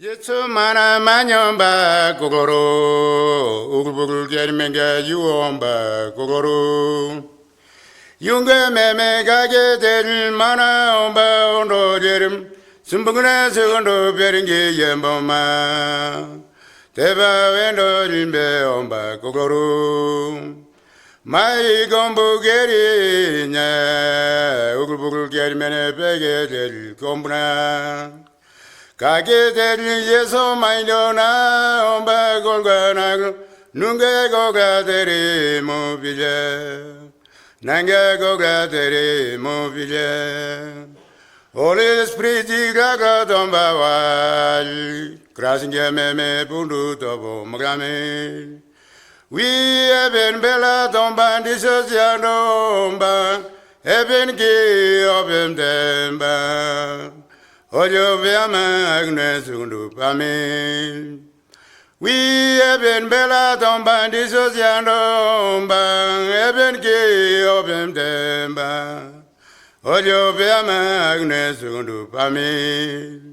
Yesu mana manyomba kokoro, ugul germenga yuomba kokoro. Yunga meme gage del mana omba ondo jerim, sumbungna segundo beringi yemboma. Teba wendo limbe omba kokoro. Mai gombu geri nya, ugul germene pege del kombuna. Kage del yeso maindona omba golgana nunge goga deri mobile nange goga deri mobile Holy Spirit gaga domba wal krasinge meme bundu tobo magame We have been bella domba disosiano omba Eben ki obem demba Ojo veama agnes undu pame. We have been bella tomba disosiando ba eben ki obem demba. Ojo veama agnes undu pame.